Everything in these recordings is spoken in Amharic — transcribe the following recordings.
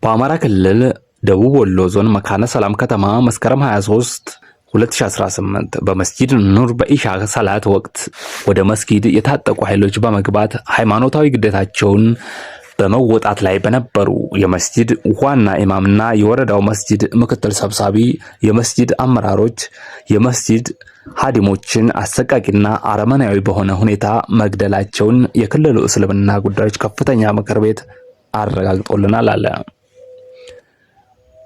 በአማራ ክልል ደቡብ ወሎ ዞን መካነ ሰላም ከተማ መስከረም 23 2018 በመስጂድ ኑር በኢሻ ሰላት ወቅት ወደ መስጊድ የታጠቁ ኃይሎች በመግባት ሃይማኖታዊ ግዴታቸውን በመወጣት ላይ በነበሩ የመስጂድ ዋና ኢማምና የወረዳው መስጂድ ምክትል ሰብሳቢ የመስጂድ አመራሮች የመስጂድ ሀዲሞችን አሰቃቂና አረመናዊ በሆነ ሁኔታ መግደላቸውን የክልሉ እስልምና ጉዳዮች ከፍተኛ ምክር ቤት አረጋግጦልናል አለ።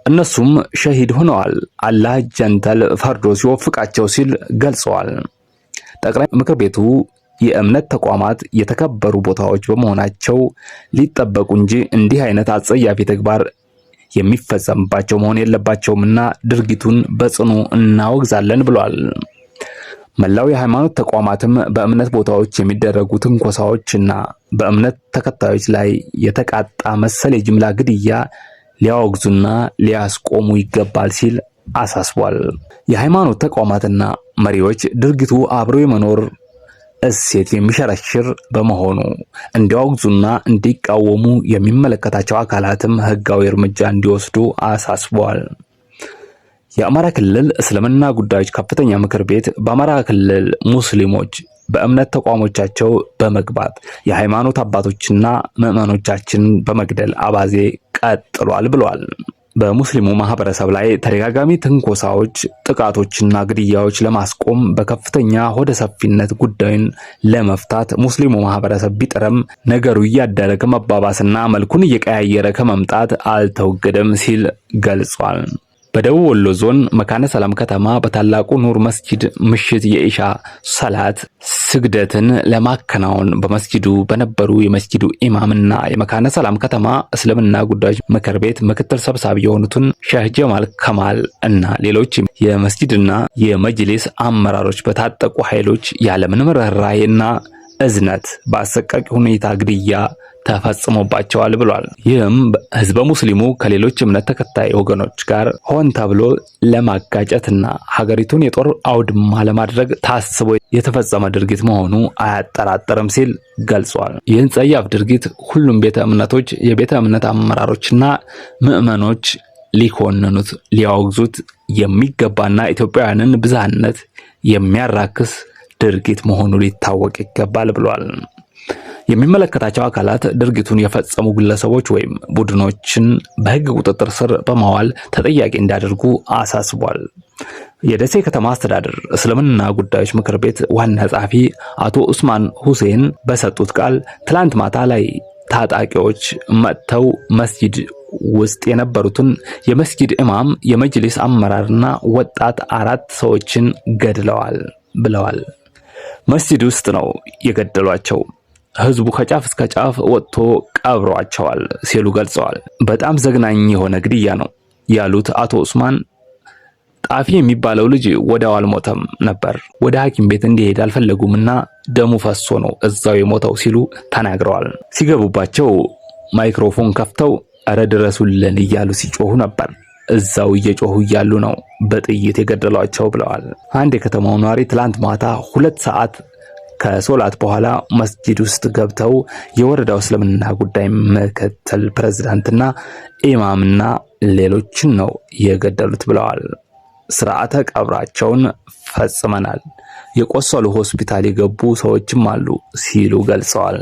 እነሱም ሸሂድ ሆነዋል፣ አላህ ጀንተል ፈርዶ ሲወፍቃቸው ሲል ገልጸዋል። ጠቅላይ ምክር ቤቱ የእምነት ተቋማት የተከበሩ ቦታዎች በመሆናቸው ሊጠበቁ እንጂ እንዲህ አይነት አጸያፊ ተግባር የሚፈጸምባቸው መሆን የለባቸውምና ድርጊቱን በጽኑ እናወግዛለን ብሏል። መላው የሃይማኖት ተቋማትም በእምነት ቦታዎች የሚደረጉ ትንኮሳዎችና በእምነት ተከታዮች ላይ የተቃጣ መሰል የጅምላ ግድያ ሊያወግዙና ሊያስቆሙ ይገባል ሲል አሳስቧል። የሃይማኖት ተቋማትና መሪዎች ድርጊቱ አብሮ የመኖር እሴት የሚሸረሽር በመሆኑ እንዲያወግዙና እንዲቃወሙ የሚመለከታቸው አካላትም ሕጋዊ እርምጃ እንዲወስዱ አሳስቧል። የአማራ ክልል እስልምና ጉዳዮች ከፍተኛ ምክር ቤት በአማራ ክልል ሙስሊሞች በእምነት ተቋሞቻቸው በመግባት የሃይማኖት አባቶችና ምዕመኖቻችን በመግደል አባዜ ቀጥሏል ብሏል። በሙስሊሙ ማህበረሰብ ላይ ተደጋጋሚ ትንኮሳዎች፣ ጥቃቶችና ግድያዎች ለማስቆም በከፍተኛ ሆደ ሰፊነት ጉዳዩን ለመፍታት ሙስሊሙ ማህበረሰብ ቢጥርም ነገሩ እያደረ ከመባባስና መልኩን እየቀያየረ ከመምጣት አልተወገደም ሲል ገልጿል። በደቡብ ወሎ ዞን መካነ ሰላም ከተማ በታላቁ ኑር መስጂድ ምሽት የኢሻ ሰላት ስግደትን ለማከናወን በመስጂዱ በነበሩ የመስጂዱ ኢማምና የመካነ ሰላም ከተማ እስልምና ጉዳዮች ምክር ቤት ምክትል ሰብሳቢ የሆኑትን ሼህ ጀማል ከማል እና ሌሎች የመስጂድና የመጅሊስ አመራሮች በታጠቁ ኃይሎች ያለምንም ርህራሄና እዝነት በአሰቃቂ ሁኔታ ግድያ ተፈጽሞባቸዋል ብሏል። ይህም ህዝበ ሙስሊሙ ከሌሎች እምነት ተከታይ ወገኖች ጋር ሆን ተብሎ ለማጋጨትና ሀገሪቱን የጦር አውድማ ለማድረግ ታስቦ የተፈጸመ ድርጊት መሆኑ አያጠራጥርም ሲል ገልጿል። ይህን ጸያፍ ድርጊት ሁሉም ቤተ እምነቶች፣ የቤተ እምነት አመራሮችና ምዕመኖች ሊኮንኑት ሊያወግዙት የሚገባና ኢትዮጵያውያንን ብዝሃነት የሚያራክስ ድርጊት መሆኑ ሊታወቅ ይገባል ብሏል። የሚመለከታቸው አካላት ድርጊቱን የፈጸሙ ግለሰቦች ወይም ቡድኖችን በህግ ቁጥጥር ስር በማዋል ተጠያቂ እንዲያደርጉ አሳስቧል። የደሴ ከተማ አስተዳደር እስልምና ጉዳዮች ምክር ቤት ዋና ጸሐፊ አቶ ኡስማን ሁሴን በሰጡት ቃል ትላንት ማታ ላይ ታጣቂዎች መጥተው መስጂድ ውስጥ የነበሩትን የመስጂድ ኢማም፣ የመጅሊስ አመራርና ወጣት 4 ሰዎችን ገድለዋል ብለዋል። መስጂድ ውስጥ ነው የገደሏቸው። ህዝቡ ከጫፍ እስከ ጫፍ ወጥቶ ቀብሯቸዋል ሲሉ ገልጸዋል። በጣም ዘግናኝ የሆነ ግድያ ነው ያሉት አቶ ኡስማን ጣፊ የሚባለው ልጅ ወዲያው አልሞተም ነበር፣ ወደ ሐኪም ቤት እንዲሄድ አልፈለጉምና ደሙ ፈሶ ነው እዛው የሞተው ሲሉ ተናግረዋል። ሲገቡባቸው ማይክሮፎን ከፍተው እረ ድረሱልን እያሉ ሲጮሁ ነበር። እዛው እየጮሁ እያሉ ነው በጥይት የገደሏቸው ብለዋል። አንድ የከተማው ነዋሪ ትላንት ማታ 2 ሰዓት ከሶላት በኋላ መስጂድ ውስጥ ገብተው የወረዳው እስልምና ጉዳይ ምክትል ፕሬዝዳንትና ኢማምና ሌሎችን ነው የገደሉት ብለዋል። ስርዓተ ቀብራቸውን ፈጽመናል፣ የቆሰሉ ሆስፒታል የገቡ ሰዎችም አሉ ሲሉ ገልጸዋል።